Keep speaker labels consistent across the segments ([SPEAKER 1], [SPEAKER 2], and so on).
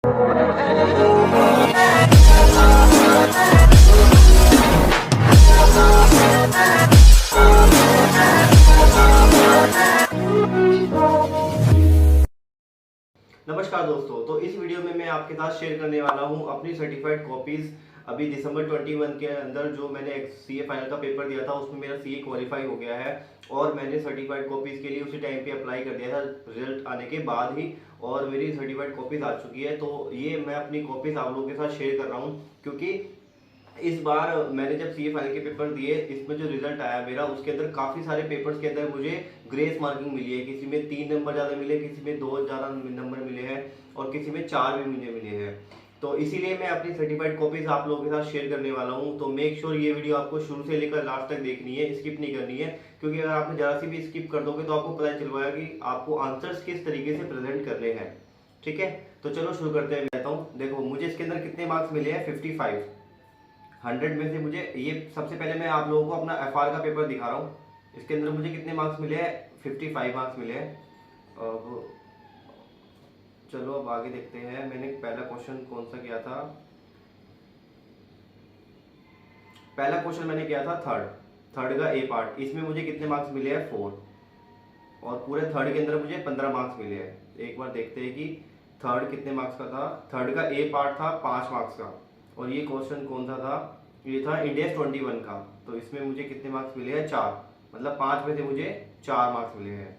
[SPEAKER 1] नमस्कार दोस्तों, तो इस वीडियो में मैं आपके साथ शेयर करने वाला हूं अपनी सर्टिफाइड कॉपीज। अभी दिसंबर 21 के अंदर जो मैंने सीए फाइनल का पेपर दिया था उसमें मेरा सीए क्वालिफाई हो गया है और मैंने सर्टिफाइड कॉपीज के लिए उसी टाइम पे अप्लाई कर दिया था रिजल्ट आने के बाद ही, और मेरी सर्टिफाइड कॉपीज आ चुकी है। तो ये मैं अपनी कॉपीज आप लोगों के साथ शेयर कर रहा हूँ क्योंकि इस बार मैंने जब सीए फाइनल के पेपर दिए, इसमें जो रिजल्ट आया मेरा, उसके अंदर काफी सारे पेपर्स के अंदर मुझे ग्रेस मार्किंग मिली है। किसी में 3 नंबर ज्यादा मिले, किसी में 2 ज्यादा नंबर मिले हैं और किसी में 4 भी मुझे मिले हैं। तो इसीलिए मैं अपनी सर्टिफाइड कॉपीज आप लोगों के साथ शेयर करने वाला हूं। तो मेक श्योर ये वीडियो आपको शुरू से लेकर लास्ट तक देखनी है, स्किप नहीं करनी है, क्योंकि अगर आपने जरा सी भी स्किप कर दोगे तो आपको पता चल पाएगा कि आपको आंसर्स किस तरीके से प्रेजेंट करने हैं। ठीक है, तो चलो शुरू करते हैं। कहता हूँ, देखो मुझे इसके अंदर कितने मार्क्स मिले हैं, 55। 100 में से मुझे ये, सबसे पहले मैं आप लोगों को अपना एफआर का पेपर दिखा रहा हूँ। इसके अंदर मुझे कितने मार्क्स मिले हैं, 55 मार्क्स मिले हैं। अब चलो अब आगे देखते हैं। मैंने पहला क्वेश्चन कौन सा किया था, पहला क्वेश्चन मैंने किया था थर्ड का ए पार्ट। इसमें मुझे कितने मार्क्स मिले हैं, 4। और पूरे थर्ड के अंदर मुझे 15 मार्क्स मिले हैं। एक बार देखते हैं कि थर्ड कितने मार्क्स का था। थर्ड का ए पार्ट था 5 मार्क्स का, और ये क्वेश्चन कौन सा था, ये था इंडेक्स 21 का। तो इसमें मुझे कितने मार्क्स मिले हैं, 4। मतलब 5 में से मुझे 4 मार्क्स मिले हैं।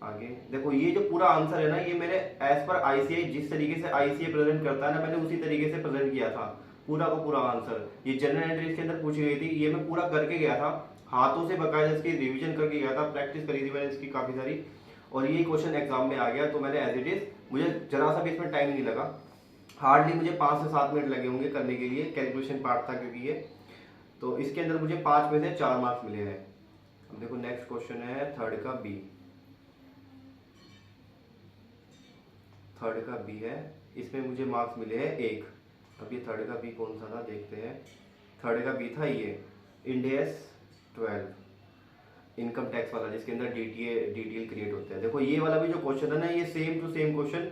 [SPEAKER 1] आगे देखो, ये जो पूरा आंसर है ना, ये मेरे एज पर आईसीआई, जिस तरीके से आईसीआई प्रेजेंट करता है ना, मैंने उसी तरीके से प्रेजेंट किया था पूरा का पूरा आंसर। ये जनरल एंट्रीज के अंदर पूछी गई थी, ये मैं पूरा करके गया था हाथों से, बकायदा इसकी रिवीजन करके गया था, प्रैक्टिस करी थी मैंने इसकी काफी सारी, और ये क्वेश्चन एग्जाम में आ गया। तो मैंने एज इट इज, मुझे जरा सा भी इसमें टाइम नहीं लगा, हार्डली मुझे 5 से 7 मिनट लगे होंगे करने के लिए। कैलकुलेशन पार्ट था क्योंकि ये, तो इसके अंदर मुझे 5 में से 4 मार्क्स मिले हैं। अब देखो नेक्स्ट क्वेश्चन है थर्ड का बी। थर्ड का बी है, इसमें मुझे मार्क्स मिले हैं 1। अब ये थर्ड का बी कौन सा था, देखते हैं। थर्ड का बी था ये इंडेस 12 इनकम टैक्स वाला, जिसके अंदर डीटीएल क्रिएट होता है। देखो ये वाला भी जो क्वेश्चन है ना, ये same to same question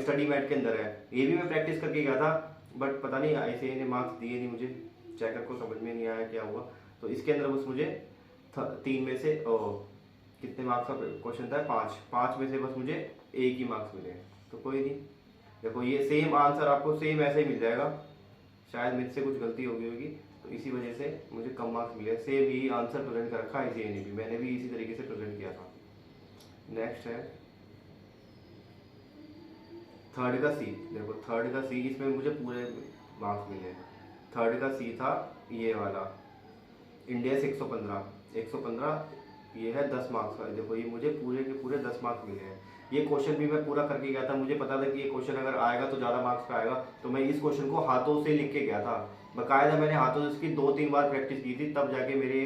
[SPEAKER 1] study mat के अंदर है। ये भी मैं प्रैक्टिस करके गया था, बट पता नहीं ऐसे इन्हें मार्क्स दिए नहीं मुझे, चेकर को समझ में नहीं आया क्या हुआ। तो इसके अंदर बस मुझे 3 में से कितने मार्क्स का क्वेश्चन था, 5 में से बस मुझे 1 ही मार्क्स मिले। तो कोई नहीं, देखो ये सेम आंसर आपको सेम ऐसे ही मिल जाएगा। शायद मुझसे कुछ गलती हो गई होगी, तो इसी वजह से मुझे कम मार्क्स मिले। सेम यही आंसर प्रेजेंट कर रखा है इसी ने भी, मैंने भी इसी तरीके से प्रेजेंट किया था। नेक्स्ट है थर्ड का सी। देखो थर्ड का सी, इसमें मुझे पूरे मार्क्स मिले। थर्ड का सी था ये वाला इंडेक्स 115, ये है 10 मार्क्स का। देखो ये मुझे पूरे के पूरे 10 मार्क्स मिले हैं। ये क्वेश्चन भी मैं पूरा करके गया था, मुझे पता था कि ये क्वेश्चन अगर आएगा तो ज़्यादा मार्क्स का आएगा, तो मैं इस क्वेश्चन को हाथों से लिख के गया था। बकायदा मैंने हाथों से इसकी 2-3 बार प्रैक्टिस की थी, तब जाके मेरे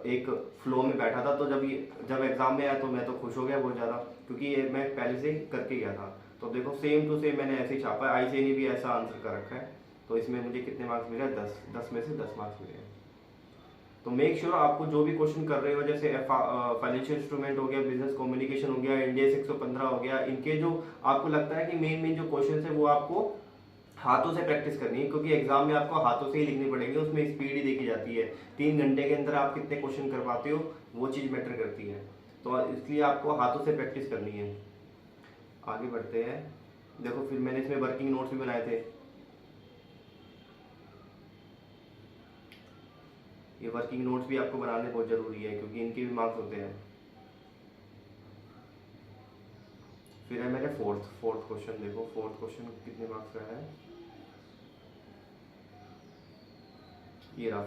[SPEAKER 1] एक फ्लो में बैठा था। तो जब एग्जाम में आया तो मैं तो खुश हो गया बहुत ज़्यादा, क्योंकि ये मैं पहले से करके गया था। तो देखो सेम टू सेम मैंने ऐसे ही छापा है, आईसीआई ने भी ऐसा आंसर कर रखा है। तो इसमें मुझे कितने मार्क्स मिले, 10 में से 10 मार्क्स मिले हैं। तो मेक श्योर आपको जो भी क्वेश्चन कर रहे हो, जैसे फाइनेंशियल इंस्ट्रूमेंट हो गया, बिजनेस कम्युनिकेशन हो गया, इंडेक्स 115 हो गया, इनके जो आपको लगता है कि मेन जो क्वेश्चन है वो आपको हाथों से प्रैक्टिस करनी है, क्योंकि एग्जाम में आपको हाथों से ही लिखने पड़ेंगे। उसमें स्पीड ही देखी जाती है, 3 घंटे के अंदर आप कितने क्वेश्चन कर पाते हो, वो चीज़ मैटर करती है। तो इसलिए आपको हाथों से प्रैक्टिस करनी है। आगे बढ़ते हैं। देखो फिर मैंने इसमें वर्किंग नोट्स भी बनाए थे। ये वर्किंग नोट्स भी आपको बनाने बहुत जरूरी है, क्योंकि इनके भी मार्क्स होते हैं। फिर है मेरे फोर्थ क्वेश्चन। देखो फोर्थ क्वेश्चन कितने मार्क्स का है, ये रहा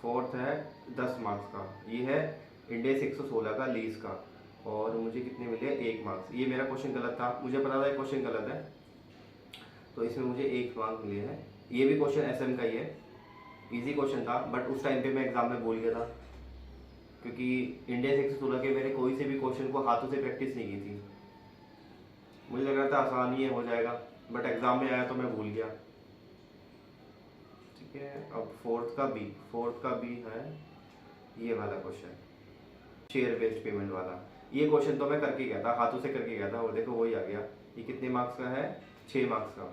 [SPEAKER 1] फोर्थ है 10 मार्क्स का। ये है इंडेक्स 116 का, लीज का, और मुझे कितने मिले, 1 मार्क्स। ये मेरा क्वेश्चन गलत था, मुझे पता था क्वेश्चन गलत है, तो इसमें मुझे 1 मार्क्स मिले हैं। ये भी क्वेश्चन एसएम का ही है, इजी क्वेश्चन था, बट उस टाइम पे मैं एग्जाम में भूल गया था, क्योंकि इंडिया 116 के मैंने कोई से भी क्वेश्चन को हाथों से प्रैक्टिस नहीं की थी। मुझे लग रहा था आसान ही हो जाएगा, बट एग्जाम में आया तो मैं भूल गया। ठीक है, अब फोर्थ का बी है ये वाला क्वेश्चन, शेयर बेस्ड पेमेंट वाला। ये क्वेश्चन तो मैं करके गया था, हाथों से करके गया था, और देखो वही आ गया। ये कितने मार्क्स का है? 6 मार्क्स का।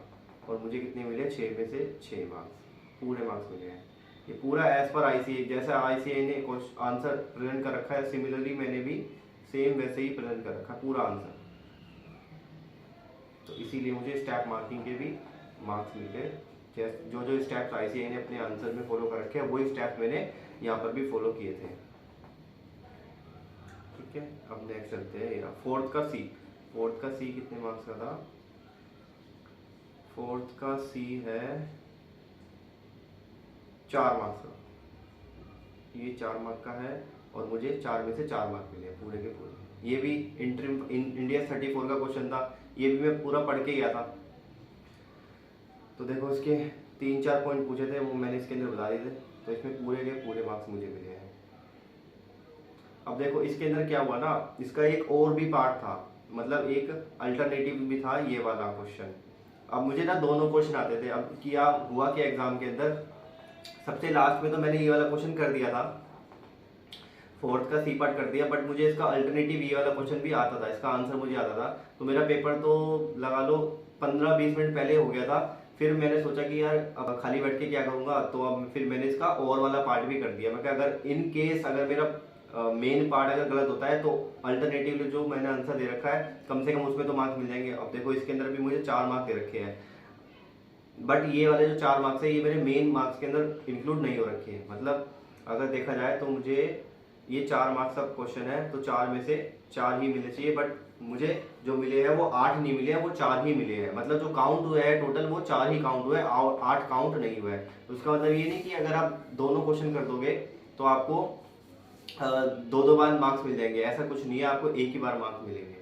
[SPEAKER 1] और मुझे कितने मिले? 6 में से 6 मार्क्स, पूरे मार्क्स मिले हैं। ये पूरा एज पर ICAI, जैसा ICAI ने आंसर प्रेजेंट कर रखा है, सिमिलरली मैंने भी सेम वैसे ही प्रेजेंट कर रखा है पूरा आंसर। तो इसीलिए मुझे स्टेप मार्किंग के भी मार्क्स मिले। जो जो स्टेप्स ICAI ने अपने आंसर में फॉलो कर रखे हैं, वही स्टेप मैंने यहाँ पर भी फॉलो किए थे। ठीक है, अब नेक्स्ट चलते हैं। फोर्थ का सी कितने मार्क्स का था? फोर्थ का सी है 4 मार्क्स का। ये 4 मार्क का है और मुझे 4 में से 4 मार्क मिले पूरे के पूरे। ये भी इंडिया 34 का क्वेश्चन था, ये भी मैं पूरा पढ़ के गया था। तो देखो इसके 3-4 पॉइंट पूछे थे, वो मैंने इसके अंदर बता दिए थे, तो इसमें पूरे के पूरे मार्क्स मुझे मिले हैं। अब देखो इसके अंदर क्या हुआ ना, इसका एक और भी पार्ट था, मतलब एक अल्टरनेटिव भी था ये वाला क्वेश्चन। अब मुझे ना दोनों क्वेश्चन आते थे। अब क्या हुआ कि एग्जाम के अंदर सबसे लास्ट में तो मैंने ये वाला क्वेश्चन कर दिया था, फोर्थ का सी पार्ट कर दिया, बट मुझे इसका अल्टरनेटिव ये वाला क्वेश्चन भी आता था, इसका आंसर मुझे आता था। तो मेरा पेपर तो लगा लो 15-20 मिनट पहले हो गया था। फिर मैंने सोचा कि यार अब खाली बैठ के क्या करूंगा, तो अब फिर मैंने इसका और वाला पार्ट भी कर दिया। मैं क्या, अगर इन केस अगर मेरा मेन पार्ट अगर गलत होता है तो अल्टरनेटिव जो मैंने आंसर दे रखा है कम से कम उसमें तो मार्क्स मिल जाएंगे। अब देखो इसके अंदर भी मुझे 4 मार्क्स दे रखे हैं, बट ये वाले जो 4 मार्क्स है ये मेरे मेन मार्क्स के अंदर इंक्लूड नहीं हो रखे हैं। मतलब अगर देखा जाए तो मुझे ये 4 मार्क्स का क्वेश्चन है, तो 4 में से 4 ही मिलने चाहिए, बट मुझे जो मिले हैं वो 8 नहीं मिले हैं, वो 4 ही मिले हैं। मतलब जो काउंट हुआ है टोटल वो 4 ही काउंट हुआ है, 8 काउंट नहीं हुआ है। तो उसका मतलब ये नहीं कि अगर आप दोनों क्वेश्चन कर दोगे तो आपको 2-2 बार मार्क्स मिल जाएंगे, ऐसा कुछ नहीं है, आपको एक ही बार मार्क्स मिलेंगे।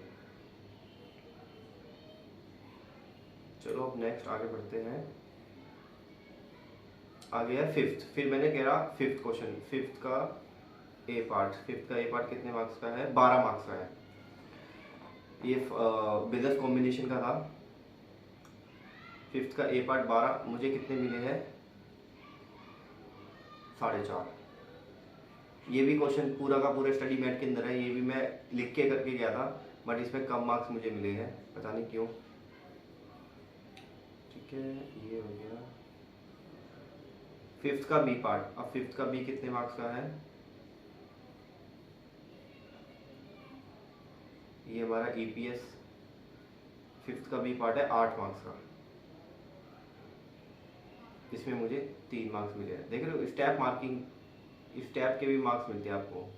[SPEAKER 1] चलो अब नेक्स्ट आगे बढ़ते हैं। आगे है फिफ्थ। फिर मैंने कह रहा फिफ्थ क्वेश्चन, फिफ्थ का ए पार्ट कितने मार्क्स का है? 12 मार्क्स का है। ये बिजनेस कॉम्बिनेशन का था। फिफ्थ का ए पार्ट 12, मुझे कितने मिले हैं? 4.5। ये भी क्वेश्चन पूरा का पूरा स्टडी मैट के अंदर है, ये भी मैं लिख के करके गया था, बट इसमें कम मार्क्स मुझे मिले हैं, पता नहीं क्यों। ठीक है, ये हो गया फिफ्थ का बी पार्ट। अब फिफ्थ का बी कितने मार्क्स का है? ये हमारा EPS फिफ्थ का बी पार्ट है 8 मार्क्स का। इसमें मुझे 3 मार्क्स मिले हैं। देख रहे हो स्टेप मार्किंग, स्टेप के भी मार्क्स मिलते हैं आपको।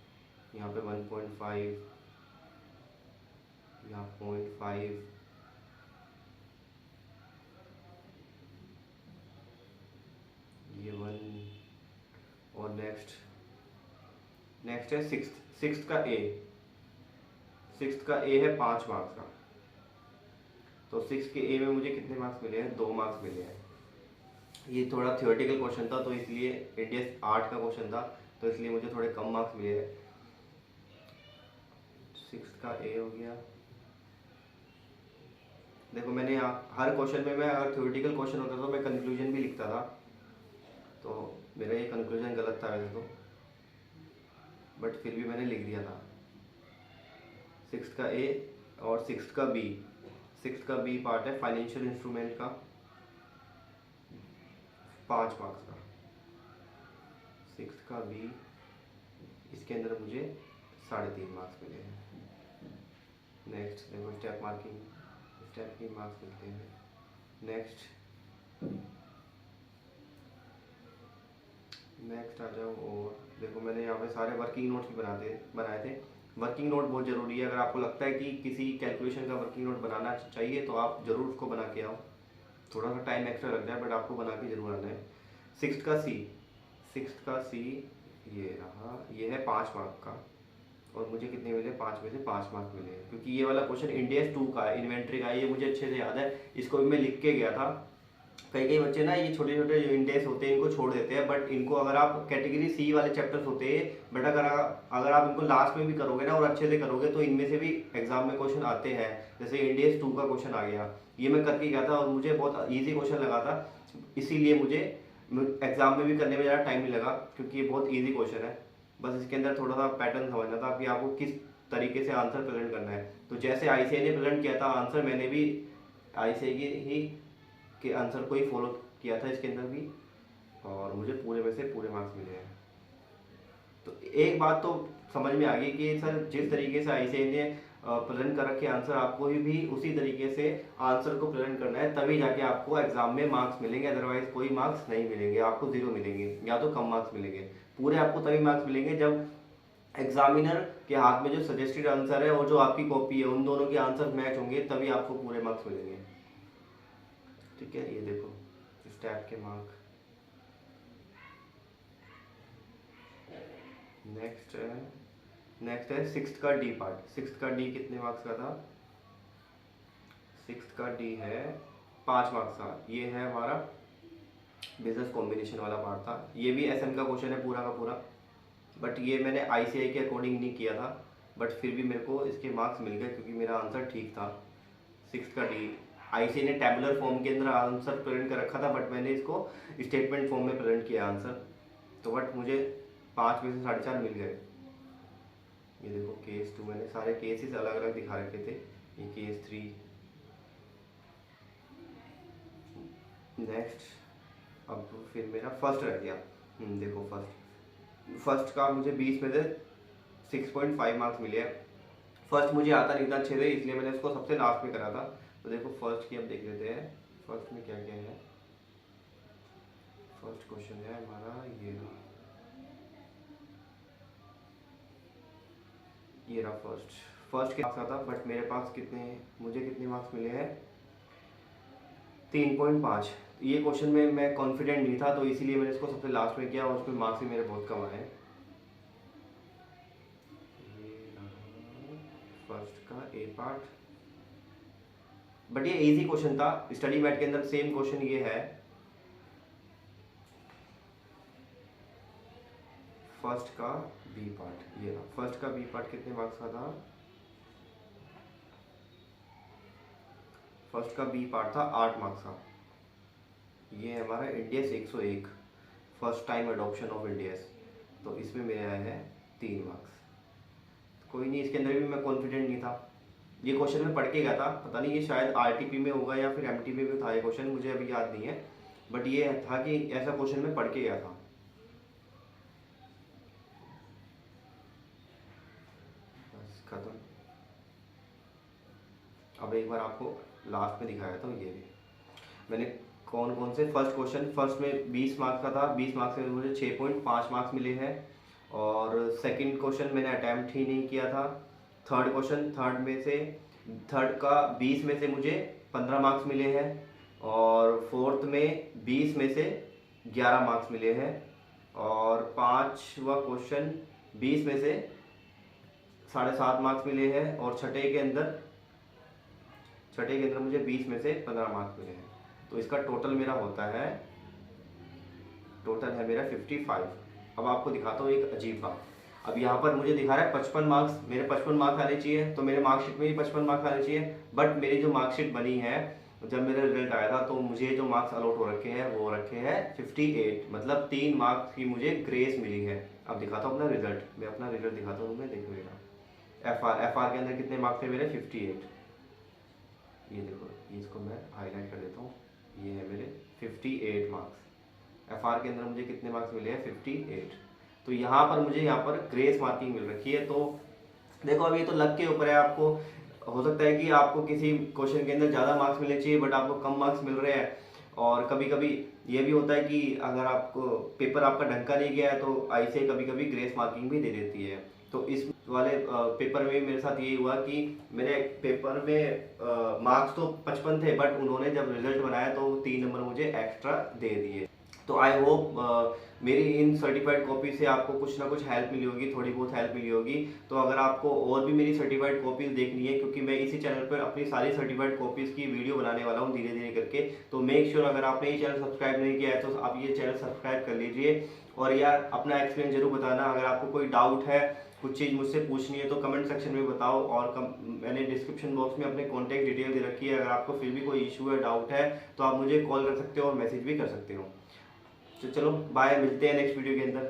[SPEAKER 1] यहाँ पे 1.5, यहाँ 0.5, ये 1। और नेक्स्ट है सिक्स्थ का ए है 5 मार्क्स का। तो 6 के ए में मुझे कितने मार्क्स मिले हैं? 2 मार्क्स मिले हैं। ये थोड़ा थियोरेटिकल क्वेश्चन था, तो इसलिए इंडिया 8 का क्वेश्चन था, तो इसलिए मुझे थोड़े कम मार्क्स मिले हैं। 6 का ए हो गया। देखो मैंने हर क्वेश्चन में, मैं अगर थियोरेटिकल क्वेश्चन होता तो मैं कंक्लूजन भी लिखता था, तो मेरा ये कंक्लूजन गलत था वैसे तो, बट फिर भी मैंने लिख दिया था। 6 का ए और 6 का बी पार्ट है फाइनेंशियल इंस्ट्रूमेंट का, 5 मार्क्स का। 6 का बी, इसके अंदर मुझे 3.5 मार्क्स मिले हैं। नेक्स्ट देखो स्टेप मार्किंग, स्टेप के मार्क्स मिलते हैं। नेक्स्ट आ जाओ। और देखो मैंने यहाँ पे सारे वर्किंग नोट्स भी बनाए थे। वर्किंग नोट बहुत ज़रूरी है। अगर आपको लगता है कि किसी कैलकुलेशन का वर्किंग नोट बनाना चाहिए तो आप ज़रूर उसको बना के आओ। थोड़ा सा टाइम एक्स्ट्रा लग जाए, बट आपको बना के जरूर आना है। 6 का सी ये रहा, ये है 5 मार्क का, और मुझे कितने मिले? 5 में से 5 मार्क मिले हैं, क्योंकि ये वाला क्वेश्चन इंडिया 2 का है, इन्वेंट्री का है। ये मुझे अच्छे से याद है, इसको भी मैं लिख के गया था। कई बच्चे ना ये छोटे छोटे जो इंडेक्स होते हैं इनको छोड़ देते हैं, बट इनको अगर आप कैटेगरी सी वाले चैप्टर्स होते हैं, बट अगर आप इनको लास्ट में भी करोगे ना और अच्छे से करोगे तो इनमें से भी एग्जाम में क्वेश्चन आते हैं। जैसे इंडेक्स 2 का क्वेश्चन आ गया, ये मैं करके गया था और मुझे बहुत ईजी क्वेश्चन लगा था, इसीलिए मुझे एग्जाम में भी करने में ज़्यादा टाइम नहीं लगा, क्योंकि ये बहुत ईजी क्वेश्चन है। बस इसके अंदर थोड़ा सा पैटर्न समझना था कि आपको किस तरीके से आंसर प्रेजेंट करना है। तो जैसे आईसीआई ने प्रेजेंट किया था आंसर, मैंने भी आईसीआई के आंसर को ही फॉलो किया था इसके अंदर भी, और मुझे पूरे में से पूरे मार्क्स मिले हैं। तो एक बात तो समझ में आ गई कि सर जिस तरीके से आईसीआई ने प्रेजेंट कर रखे आंसर, आपको भी उसी तरीके से आंसर को प्रेजेंट करना है, तभी जाके आपको एग्जाम में मार्क्स मिलेंगे। अदरवाइज कोई मार्क्स नहीं मिलेंगे, आपको 0 मिलेंगे या तो कम मार्क्स मिलेंगे। पूरे आपको तभी मार्क्स मिलेंगे जब एग्जामिनर के हाथ में जो सजेस्टेड आंसर है और जो आपकी कॉपी है, उन दोनों के आंसर मैच होंगे, तभी आपको पूरे मार्क्स मिलेंगे। ठीक है, ये देखो इस टाइप के मार्क। नेक्स्ट है सिक्स्थ का डी पार्ट। सिक्स्थ का डी कितने मार्क्स का था? सिक्स्थ का डी है 5 मार्क्स का। ये है हमारा बिजनेस कॉम्बिनेशन वाला पार्ट था। ये भी एसएम का क्वेश्चन है पूरा का पूरा, बट ये मैंने आईसीआई के अकॉर्डिंग नहीं किया था, बट फिर भी मेरे को इसके मार्क्स मिल गए क्योंकि मेरा आंसर ठीक था। सिक्स्थ का डी आईसीआई ने टैबुलर फॉर्म के अंदर आंसर प्रेजेंट कर रखा था, बट मैंने इसको स्टेटमेंट फॉर्म में प्रेजेंट किया आंसर, तो बट मुझे 5 में से 4.5 मिल गए। ये देखो केस 2, मैंने सारे केसेस अलग अलग दिखा रखे थे। ये केस 3। नेक्स्ट अब फिर मेरा फर्स्ट रह गया। देखो फर्स्ट का मुझे 20 में से 6.5 मार्क्स मिले हैं। फर्स्ट मुझे आता नहीं था अच्छे से, इसलिए मैंने इसको सबसे लास्ट में करा था। तो देखो फर्स्ट की अब देख लेते हैं फर्स्ट में क्या क्या है। फर्स्ट क्वेश्चन है हमारा ये रहा फर्स्ट के मार्क्स आता, बट मेरे पास मुझे कितने मार्क्स मिले हैं? 3.5। ये क्वेश्चन में मैं कॉन्फिडेंट नहीं था, तो इसीलिए मैंने इसको सबसे लास्ट में किया और उसमें मार्क्स भी मेरे बहुत कम आए। फर्स्ट का ए पार्ट, बट ये इजी क्वेश्चन था। स्टडी मैट के अंदर सेम क्वेश्चन ये है। फर्स्ट का बी पार्ट, ये रहा फर्स्ट का बी पार्ट कितने मार्क्स का था? फर्स्ट का बी पार्ट था 8 मार्क्स का। ये हमारा Indians 101 first time adoption of Indians, तो इसमें मेरे आए हैं 3 मार्क्स। कोई नहीं, इसके अंदर भी मैं कॉन्फिडेंट नहीं था। ये क्वेश्चन मैं पढ़ के गया था, पता नहीं ये शायद आरटीपी में होगा या फिर एमटीपी में था ये क्वेश्चन, मुझे अभी याद नहीं है, बट ये था कि ऐसा क्वेश्चन मैं पढ़ के गया था। बस खत्म। अब एक बार आपको लास्ट में दिखाया था, ये भी मैंने कौन कौन से फर्स्ट में 20 मार्क्स का था। 20 मार्क्स में मुझे 6.5 मार्क्स मिले हैं, और सेकंड क्वेश्चन मैंने अटैम्प्ट ही नहीं किया था। थर्ड का 20 में से मुझे 15 मार्क्स मिले हैं, और फोर्थ में 20 में से 11 मार्क्स मिले हैं, और पांचवा क्वेश्चन 20 में से 7.5 मार्क्स मिले हैं, और छठे के अंदर मुझे 20 में से 15 मार्क्स मिले हैं। तो इसका टोटल मेरा है मेरा 55। अब आपको दिखाता हूँ एक अजीब बात। अब यहाँ पर मुझे दिखा रहा है 55 मार्क्स, मेरे 55 मार्क्स आने चाहिए, तो मेरे मार्कशीट में भी 55 मार्क्स आने चाहिए, बट मेरी जो मार्कशीट बनी है जब मेरा रिजल्ट आया था, तो मुझे जो मार्क्स अलॉट हो रखे हैं वो रखे हैं 58, मतलब 3 मार्क्स की मुझे ग्रेस मिली है। अब दिखाता हूँ अपना रिजल्ट, मैं अपना रिजल्ट दिखाता हूँ, मैं देखो एफ आर के अंदर कितने मार्क्स थे मेरे? 58। ये देखो, इसको मैं हाईलाइट कर देता हूँ, ये है मेरे 58 मार्क्स। एफ आर के अंदर मुझे कितने मार्क्स मिले हैं? 58। तो यहाँ पर मुझे ग्रेस मार्किंग मिल रखी है। तो देखो अभी तो लक के ऊपर है, आपको हो सकता है कि आपको किसी क्वेश्चन के अंदर ज़्यादा मार्क्स मिलने चाहिए, बट आपको कम मार्क्स मिल रहे हैं। और कभी कभी ये भी होता है कि अगर आपको पेपर आपका ढंग का नहीं गया है, तो आईसीआई कभी कभी ग्रेस मार्किंग भी दे देती है। तो इस वाले पेपर में मेरे साथ यही हुआ कि मेरे पेपर में मार्क्स तो 55 थे, बट उन्होंने जब रिजल्ट बनाया तो 3 नंबर मुझे एक्स्ट्रा दे दिए। तो आई होप मेरी इन सर्टिफाइड कॉपी से आपको कुछ ना कुछ हेल्प मिली होगी, थोड़ी बहुत हेल्प मिली होगी। तो अगर आपको और भी मेरी सर्टिफाइड कॉपीज देखनी है, क्योंकि मैं इसी चैनल पर अपनी सारी सर्टिफाइड कॉपीज की वीडियो बनाने वाला हूँ धीरे धीरे करके, तो मेक श्योर अगर आपने ये चैनल सब्सक्राइब नहीं किया है तो आप ये चैनल सब्सक्राइब कर लीजिए। और यार अपना एक्सपीरियंस जरूर बताना, अगर आपको कोई डाउट है, कुछ चीज़ मुझसे पूछनी है, तो कमेंट सेक्शन में बताओ। और मैंने डिस्क्रिप्शन बॉक्स में अपने कॉन्टैक्ट डिटेल दे रखी है, अगर आपको फिर भी कोई इशू है, डाउट है, तो आप मुझे कॉल कर सकते हो और मैसेज भी कर सकते हो। तो चलो बाय, मिलते हैं नेक्स्ट वीडियो के अंदर।